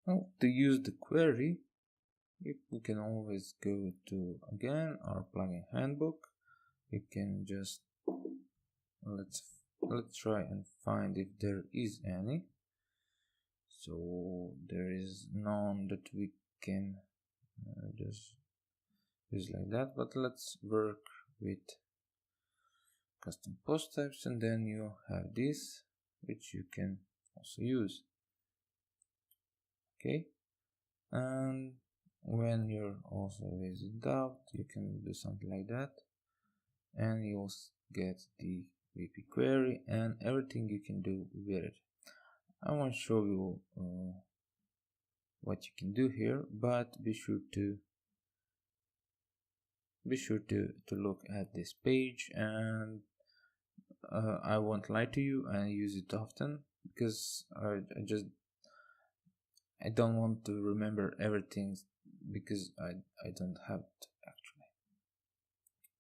Now, to use the query, we can always go to again our plugin handbook. We can just let's try and find if there is any. So there is none that we can just use like that, but let's work with custom post types, and then you have this which you can also use. Okay, and when you're also with doubt, you can do something like that, and you'll get the VP query and everything you can do with it. I won't show you what you can do here, but be sure to look at this page. And I won't lie to you, I use it often because I don't want to remember everything, because I don't have to actually.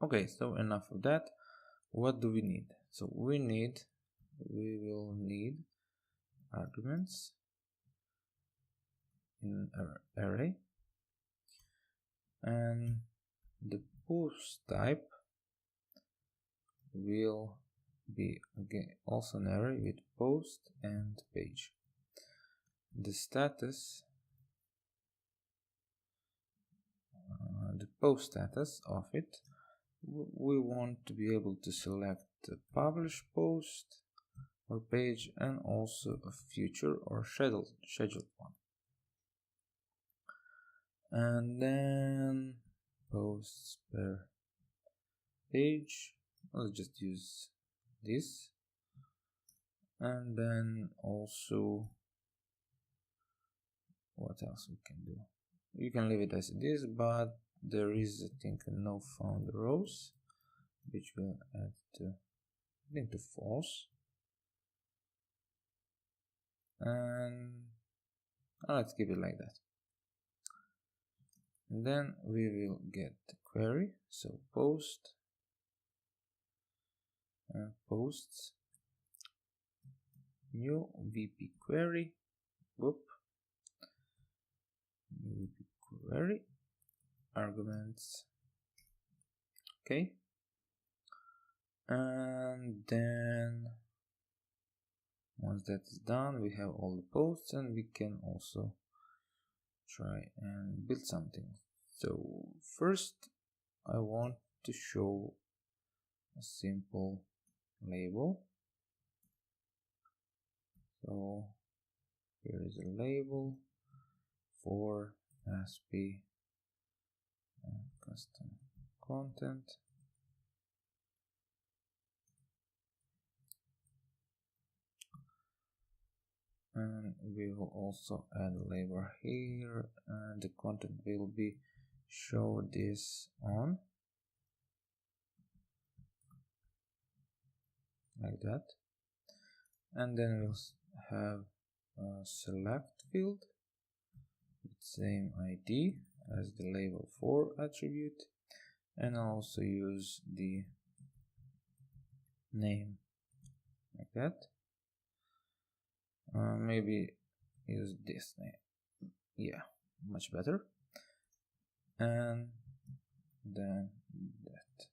Okay, so enough of that. What do we need? So we will need arguments in our array, and the post type will be again also an array with post and page. The status, the post status of it, we want to be able to select the publish post or page, and also a future or scheduled one. And then posts per page, let's just use this. And then also, what else we can do? You can leave it as it is, but there is, I think, a no found rows, which will add to false. And let's keep it like that. And then we will get the query, so post posts new VP query, VP query arguments. Okay, and then once that is done, we have all the posts, and we can also try and build something. So first I want to show a simple label. So here is a label for ASP custom content. And we will also add a label here, and the content will be show this on, like that. And then we'll have a select field with same ID as the label 4 attribute, and I'll also use the name like that. Maybe use this name, yeah, much better. And then that,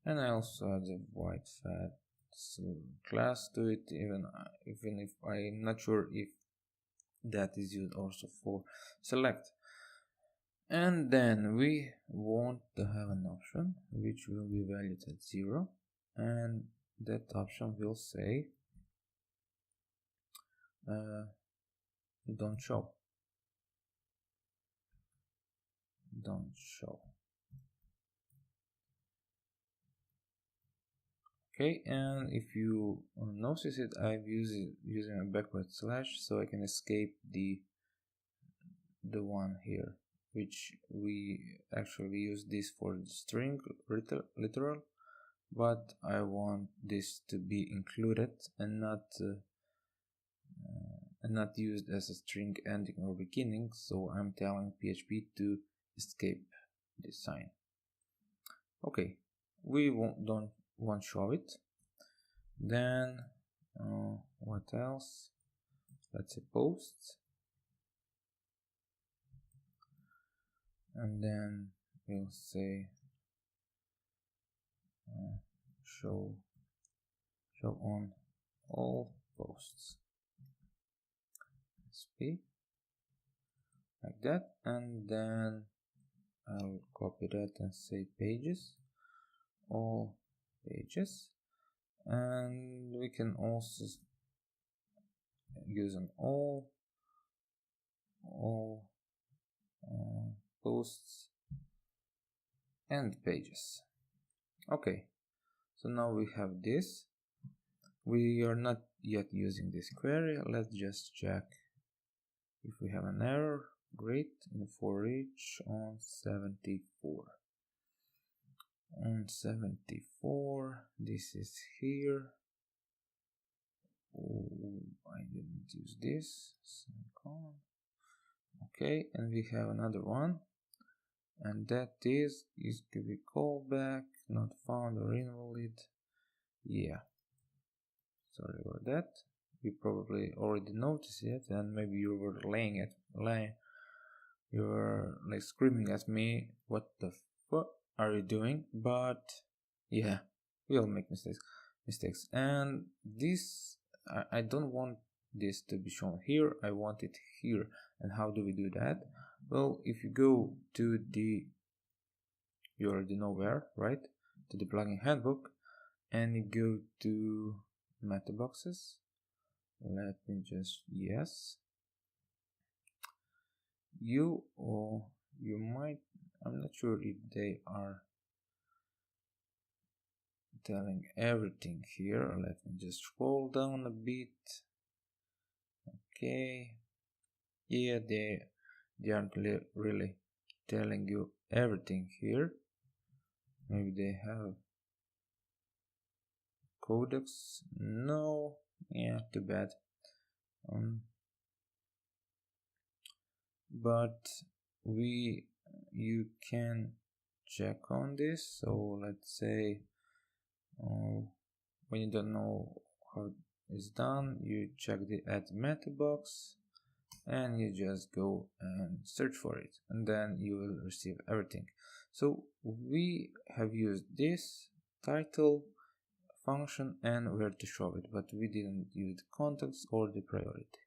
and I also add the white fat class to it, even if I'm not sure if that is used also for select. And then we want to have an option which will be valued at 0, and that option will say don't show. Okay, and if you notice it, I've using a backward slash so I can escape the one here, which we actually use this for the string literal, but I want this to be included and not used as a string ending or beginning, so I'm telling PHP to escape this sign. Okay, we don't want to show it. Then what else? Let's say posts. and then we'll say show on all posts, sp, like that, and then I'll copy that and say pages, all pages, and we can also use an all posts and pages. Okay, so now we have this. We are not yet using this query. Let's just check if we have an error. Great, in for each on 74. On 74, this is here. Oh, I didn't use this. Okay, and we have another one, and that is to be callback, not found or invalid. Yeah, sorry about that. You probably already noticed it, and maybe you were you were like screaming at me, what the fuck are you doing? But yeah, we all make mistakes, and this I don't want this to be shown here. I want it here. And how do we do that? Well, if you go to you already know where, right? To the plugin handbook, and you go to meta boxes. Let me just, yes. You might, I'm not sure if they are telling everything here. Let me just scroll down a bit. Okay, yeah, they aren't really telling you everything here. Maybe they have codecs. No, yeah, too bad. But you can check on this. So let's say when you don't know how it's done, you check the add meta box and you just go and search for it, and then you will receive everything. So we have used this title function and where to show it, but we didn't use the context or the priority.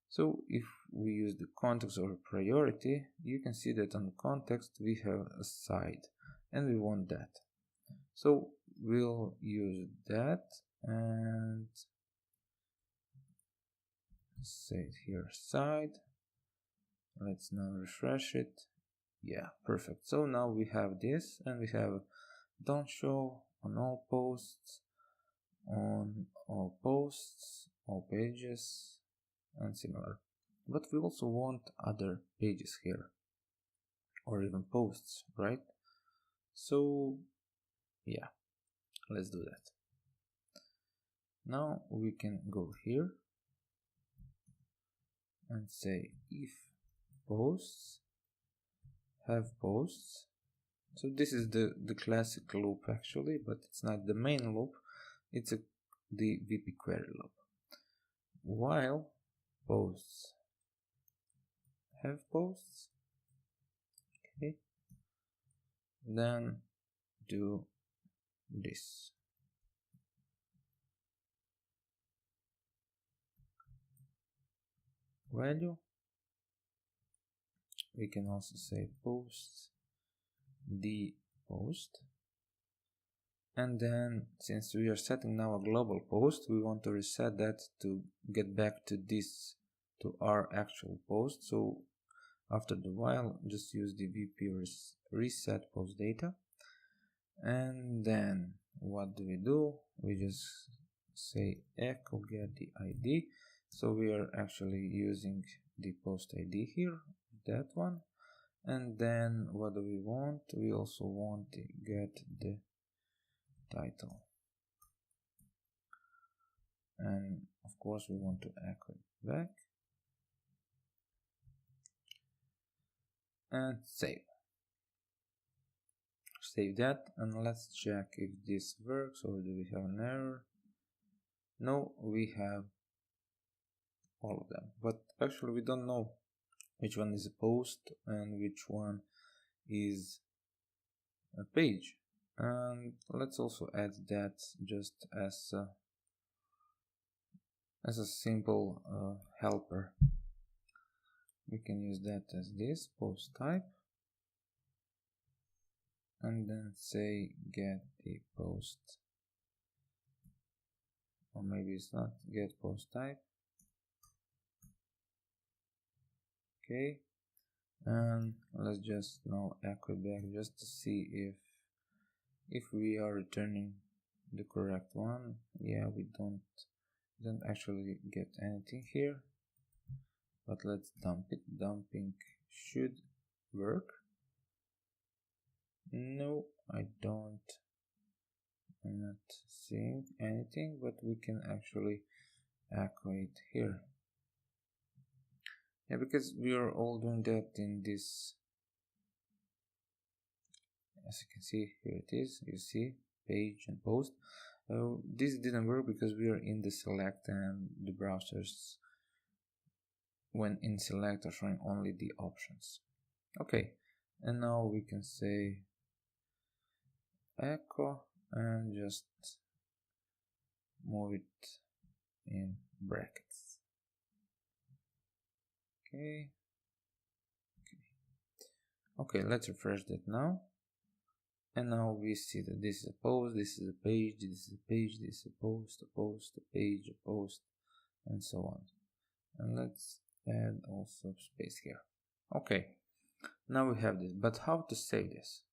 So if we use the context or priority, you can see that on the context we have a side, and we want that. So we'll use that and say it here, side. Let's now refresh it. Yeah, perfect. So now we have this, and we have don't show on all posts, all pages, and similar. But we also want other pages here, or even posts, right? So yeah, let's do that. Now we can go here and say if posts have posts. So this is the classic loop actually, but it's not the main loop, it's the VP query loop. While posts have posts, okay, then do this. Value, we can also say posts the post, and then since we are setting now a global post, we want to reset that to get back to this, to our actual post. So after the while, just use the VP reset post data, and then what do? We just say echo get the ID. So we are actually using the post ID here, that one. And then what do we want? We also want to get the title, and of course we want to echo it back and save that, and let's check if this works, or do we have an error? No, we have all of them, but actually we don't know which one is a post and which one is a page. And let's also add that just as a simple helper. We can use that as this post type, and then say get the post, or maybe it's not get post type. Okay, and let's just now echo back just to see if we are returning the correct one. Yeah, we don't actually get anything here, but let's dump it. Dumping should work. No, I don't. I'm not seeing anything, but we can actually echo it here. Yeah, because we are all doing that in this. As you can see, here it is. You see page and post. This didn't work because we are in the select, and the browsers, when in select, are showing only the options. Okay, and now we can say echo and just move it in brackets. Okay, let's refresh that now. And now we see that this is a post, this is a page, this is a page, this is a post, a post, a page, a post, and so on. And let's add also space here. Okay, now we have this, but how to save this?